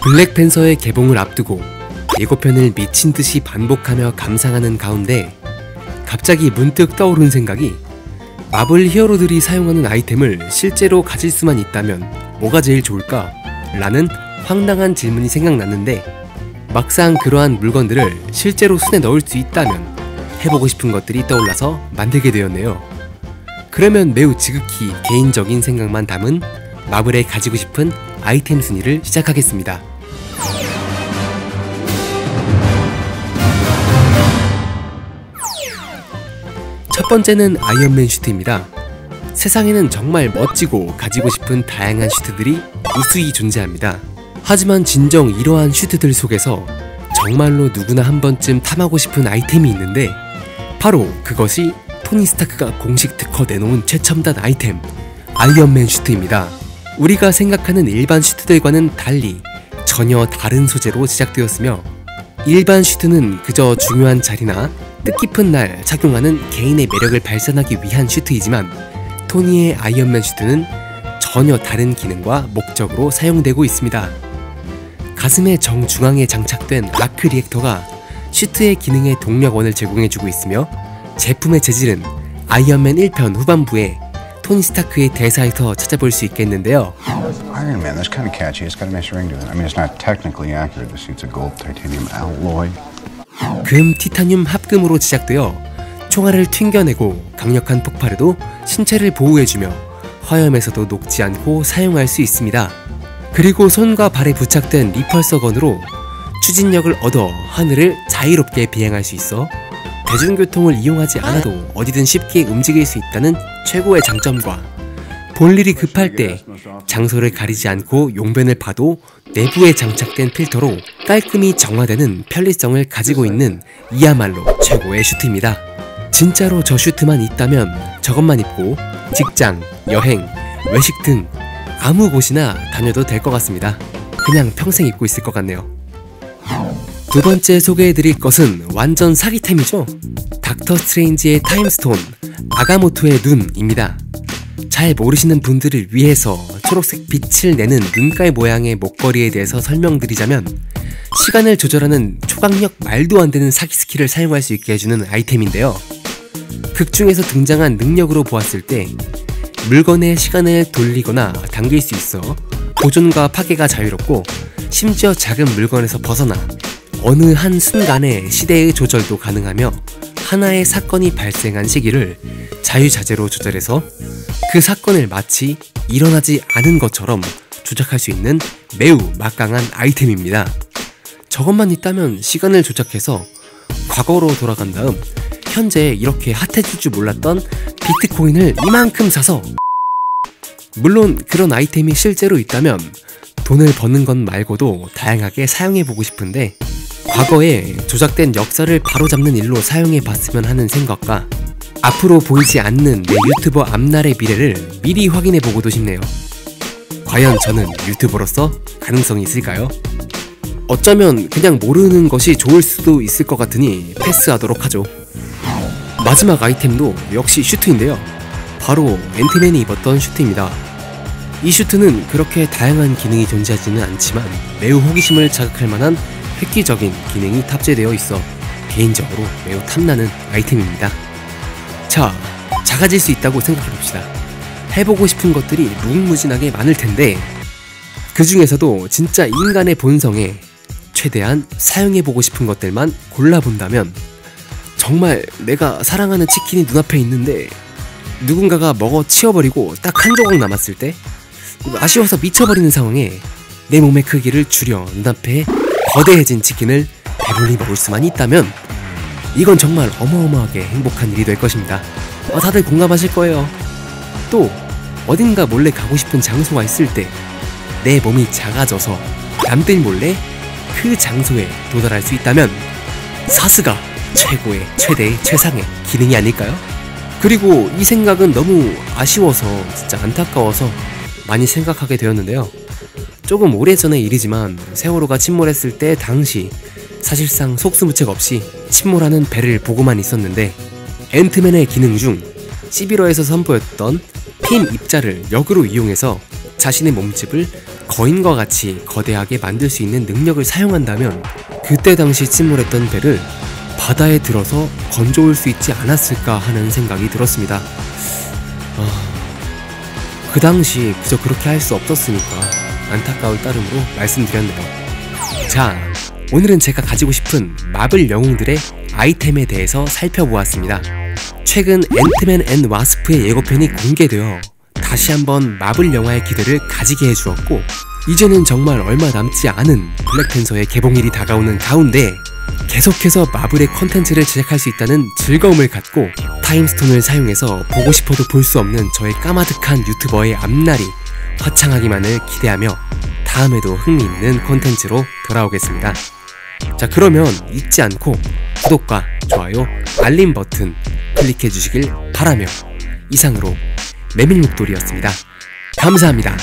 블랙팬서의 개봉을 앞두고 예고편을 미친듯이 반복하며 감상하는 가운데 갑자기 문득 떠오른 생각이, 마블 히어로들이 사용하는 아이템을 실제로 가질 수만 있다면 뭐가 제일 좋을까? 라는 황당한 질문이 생각났는데, 막상 그러한 물건들을 실제로 손에 넣을 수 있다면 해보고 싶은 것들이 떠올라서 만들게 되었네요. 그러면 매우 지극히 개인적인 생각만 담은 마블에 가지고 싶은 아이템 순위를 시작하겠습니다. 첫 번째는 아이언맨 슈트입니다. 세상에는 정말 멋지고 가지고 싶은 다양한 슈트들이 무수히 존재합니다. 하지만 진정 이러한 슈트들 속에서 정말로 누구나 한 번쯤 탐하고 싶은 아이템이 있는데, 바로 그것이 토니 스타크가 공식 특허 내놓은 최첨단 아이템 아이언맨 슈트입니다. 우리가 생각하는 일반 슈트들과는 달리 전혀 다른 소재로 제작되었으며, 일반 슈트는 그저 중요한 자리나 뜻깊은 날 착용하는 개인의 매력을 발산하기 위한 슈트이지만, 토니의 아이언맨 슈트는 전혀 다른 기능과 목적으로 사용되고 있습니다. 가슴의 정중앙에 장착된 아크 리액터가 슈트의 기능에 동력원을 제공해주고 있으며, 제품의 재질은 아이언맨 1편 후반부에 토니 스타크의 대사에서 찾아볼 수 있겠는데요. Iron Man, that's kind of catchy. It's got a nice ring to it. I mean, it's not technically accurate. The suit's a gold titanium alloy. 금 티타늄 합금으로 제작되어 총알을 튕겨내고 강력한 폭발에도 신체를 보호해주며 화염에서도 녹지 않고 사용할 수 있습니다. 그리고 손과 발에 부착된 리펄서 건으로 추진력을 얻어 하늘을 자유롭게 비행할 수 있어 대중교통을 이용하지 않아도 어디든 쉽게 움직일 수 있다는 최고의 장점과, 볼일이 급할 때 장소를 가리지 않고 용변을 봐도 내부에 장착된 필터로 깔끔히 정화되는 편리성을 가지고 있는 이야말로 최고의 슈트입니다. 진짜로 저 슈트만 있다면 저것만 입고 직장, 여행, 외식 등 아무 곳이나 다녀도 될 것 같습니다. 그냥 평생 입고 있을 것 같네요. 두 번째 소개해드릴 것은 완전 사기템이죠. 닥터 스트레인지의 타임스톤 아가모토의 눈입니다. 잘 모르시는 분들을 위해서 초록색 빛을 내는 눈깔 모양의 목걸이에 대해서 설명드리자면, 시간을 조절하는 초강력 말도 안 되는 사기 스킬을 사용할 수 있게 해주는 아이템인데요. 극 중에서 등장한 능력으로 보았을 때 물건의 시간을 돌리거나 당길 수 있어 보존과 파괴가 자유롭고, 심지어 작은 물건에서 벗어나 어느 한 순간의 시대의 조절도 가능하며, 하나의 사건이 발생한 시기를 자유자재로 조절해서 그 사건을 마치 일어나지 않은 것처럼 조작할 수 있는 매우 막강한 아이템입니다. 저것만 있다면 시간을 조작해서 과거로 돌아간 다음 현재 이렇게 핫해질 줄 몰랐던 비트코인을 이만큼 사서, 물론 그런 아이템이 실제로 있다면 돈을 버는 것 말고도 다양하게 사용해보고 싶은데, 과거에 조작된 역사를 바로잡는 일로 사용해봤으면 하는 생각과, 앞으로 보이지 않는 내 유튜버 앞날의 미래를 미리 확인해보고도 싶네요. 과연 저는 유튜버로서 가능성이 있을까요? 어쩌면 그냥 모르는 것이 좋을 수도 있을 것 같으니 패스하도록 하죠. 마지막 아이템도 역시 슈트인데요. 바로 앤트맨이 입었던 슈트입니다. 이 슈트는 그렇게 다양한 기능이 존재하지는 않지만 매우 호기심을 자극할 만한 획기적인 기능이 탑재되어 있어 개인적으로 매우 탐나는 아이템입니다. 자, 작아질 수 있다고 생각해봅시다. 해보고 싶은 것들이 무궁무진하게 많을 텐데, 그 중에서도 진짜 인간의 본성에 최대한 사용해보고 싶은 것들만 골라본다면, 정말 내가 사랑하는 치킨이 눈앞에 있는데 누군가가 먹어 치워버리고 딱 한 조각 남았을 때 아쉬워서 미쳐버리는 상황에 내 몸의 크기를 줄여 눈앞에 거대해진 치킨을 배불리 먹을 수만 있다면, 이건 정말 어마어마하게 행복한 일이 될 것입니다. 다들 공감하실 거예요. 또 어딘가 몰래 가고 싶은 장소가 있을 때 내 몸이 작아져서 남들 몰래 그 장소에 도달할 수 있다면, 사스가 최고의 최대의 최상의 기능이 아닐까요? 그리고 이 생각은 너무 아쉬워서, 진짜 안타까워서 많이 생각하게 되었는데요. 조금 오래전의 일이지만 세월호가 침몰했을 때 당시 사실상 속수무책 없이 침몰하는 배를 보고만 있었는데, 앤트맨의 기능 중 11호에서 선보였던 핀 입자를 역으로 이용해서 자신의 몸집을 거인과 같이 거대하게 만들 수 있는 능력을 사용한다면 그때 당시 침몰했던 배를 바다에 들어서 건져올 수 있지 않았을까 하는 생각이 들었습니다. 그 당시 그저 그렇게 할 수 없었으니까 안타까울 따름으로 말씀드렸네요. 자, 오늘은 제가 가지고 싶은 마블 영웅들의 아이템에 대해서 살펴보았습니다. 최근 앤트맨 앤 와스프의 예고편이 공개되어 다시 한번 마블 영화의 기대를 가지게 해주었고, 이제는 정말 얼마 남지 않은 블랙팬서의 개봉일이 다가오는 가운데 계속해서 마블의 콘텐츠를 제작할 수 있다는 즐거움을 갖고 타임스톤을 사용해서 보고 싶어도 볼 수 없는 저의 까마득한 유튜버의 앞날이 화창하기만을 기대하며 다음에도 흥미있는 콘텐츠로 돌아오겠습니다. 자, 그러면 잊지 않고 구독과 좋아요, 알림 버튼 클릭해 주시길 바라며 이상으로 메밀묵돌이었습니다. 감사합니다.